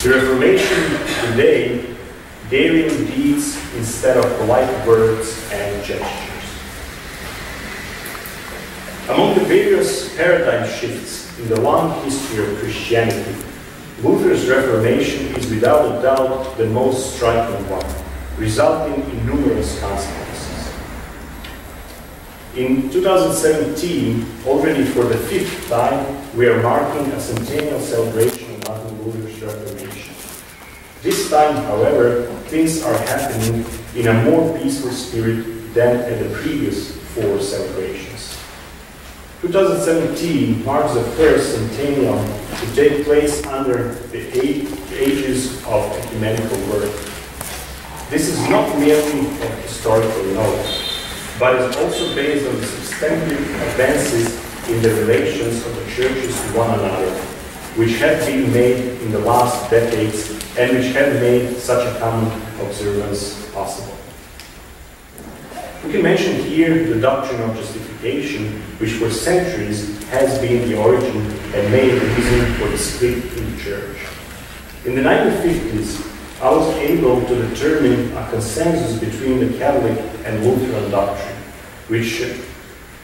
The Reformation today, daring deeds instead of polite words and gestures. Among the various paradigm shifts in the long history of Christianity, Luther's Reformation is without a doubt the most striking one, resulting in numerous consequences. In 2017, already for the 5th time, we are marking a centennial celebration of Martin Luther's Reformation. This time, however, things are happening in a more peaceful spirit than at the previous 4 celebrations. 2017 marks the first centennial to take place under the aegis of ecumenical work. This is not merely a historical note, but is also based on the substantive advances in the relations of the churches to one another, which have been made in the last decades and which have made such a common observance possible. We can mention here the doctrine of justification, which for centuries has been the origin and main reason for the split in the church. In the 1950s, I was able to determine a consensus between the Catholic and Lutheran doctrine, which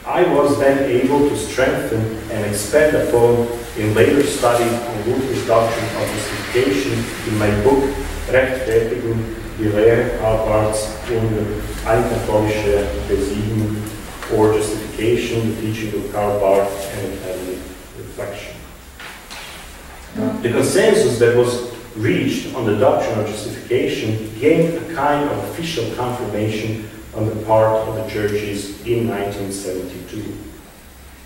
I was then able to strengthen and expand upon in later study on Luther's doctrine of justification in my book Rechtfertigung, die Lehre Karl Barths und Einkatholische Besiegen, or Justification, the teaching of Karl Barth and Catholic reflection. The consensus that was reached on the doctrine of justification gained a kind of official confirmation on the part of the churches in 1972.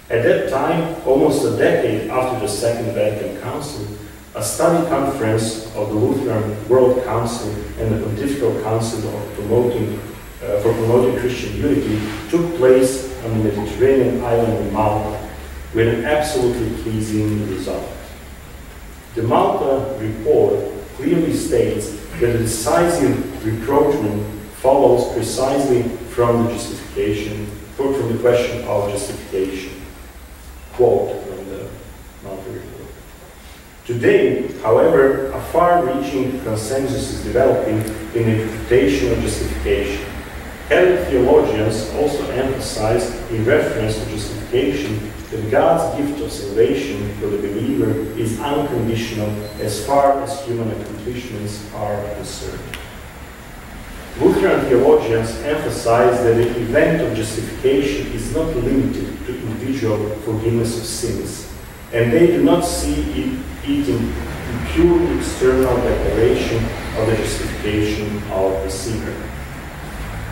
At that time, almost a decade after the Second Vatican Council, a study conference of the Lutheran World Council and the Pontifical Council for promoting Christian unity took place on the Mediterranean island of Malta with an absolutely pleasing result. The Malta report clearly states that the decisive rapprochement follows precisely from the justification, from the question of justification. Quote from the Malta report. Today, however, a far-reaching consensus is developing in the interpretation of justification. Catholic theologians also emphasize, in reference to justification, that God's gift of salvation for the believer is unconditional as far as human accomplishments are concerned. Lutheran theologians emphasize that the event of justification is not limited to individual forgiveness of sins, and they do not see it in pure external declaration of the justification of the sinner.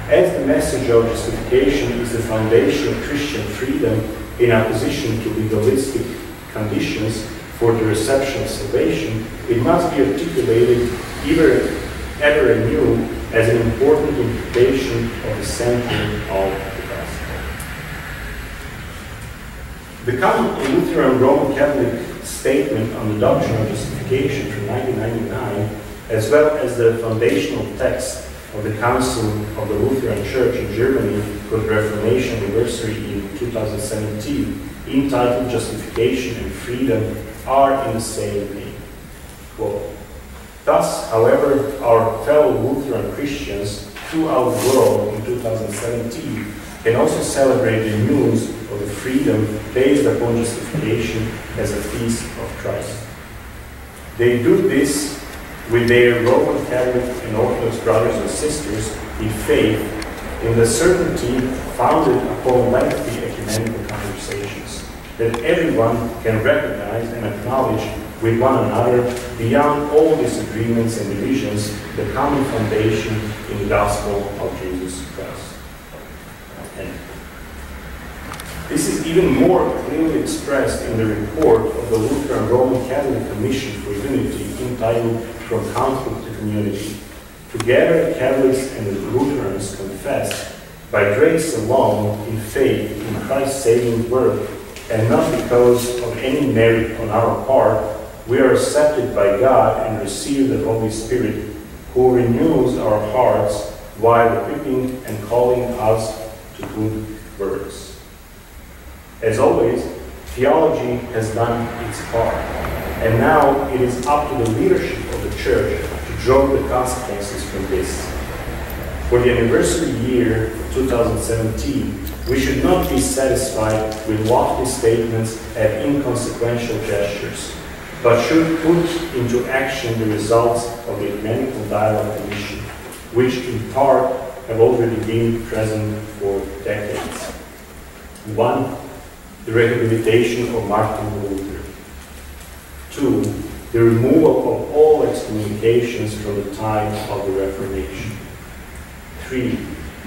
As the message of justification is the foundation of Christian freedom in opposition to legalistic conditions for the reception of salvation, it must be articulated ever anew as an important implication of the center of the gospel. The common Lutheran Roman Catholic statement on the doctrine of justification from 1999, as well as the foundational text of the Council of the Lutheran Church in Germany for the Reformation anniversary in 2017, entitled Justification and Freedom, are in the same vein. Quote, thus, however, our fellow Lutheran Christians throughout the world in 2017 can also celebrate the news of the freedom based upon justification as a feast of Christ. They do this with their Roman Catholic and Orthodox brothers and sisters in faith, in the certainty founded upon lengthy ecumenical conversations, that everyone can recognize and acknowledge with one another, beyond all disagreements and divisions, the common foundation in the gospel of Jesus Christ. And this is even more clearly expressed in the report of the Lutheran Roman Catholic Commission for Unity, entitled From Conflict to Community. Together, Catholics and the Lutherans confess, by grace alone, in faith, in Christ's saving work, and not because of any merit on our part, we are accepted by God and receive the Holy Spirit, who renews our hearts while equipping and calling us to good works. As always, theology has done its part, and now it is up to the leadership of the the Church to draw the consequences from this. For the anniversary year of 2017, we should not be satisfied with lofty statements and inconsequential gestures, but should put into action the results of the Ecumenical Dialogue Commission, which in part have already been present for decades. 1. The rehabilitation of Martin Luther. 2. The removal of all excommunications from the time of the Reformation. 3.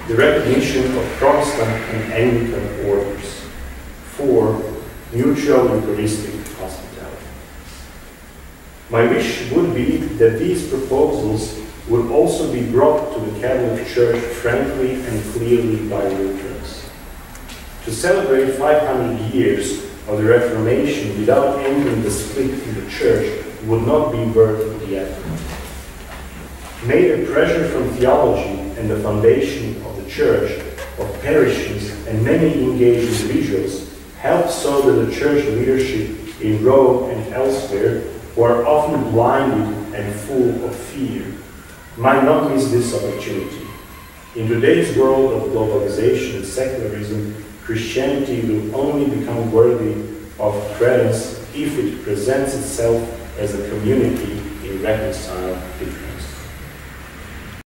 The recognition of Protestant and Anglican orders. 4. Mutual Eucharistic hospitality. My wish would be that these proposals would also be brought to the Catholic Church frankly and clearly by Lutherans. To celebrate 500 years of the Reformation without ending the split in the Church would not be worth the effort. May the pressure from theology and the foundation of the Church, of parishes, and many engaged individuals help so that the Church leadership in Rome and elsewhere, who are often blinded and full of fear, might not miss this opportunity. In today's world of globalization and secularism, Christianity will only become worthy of credence if it presents itself as a community in reconciled difference.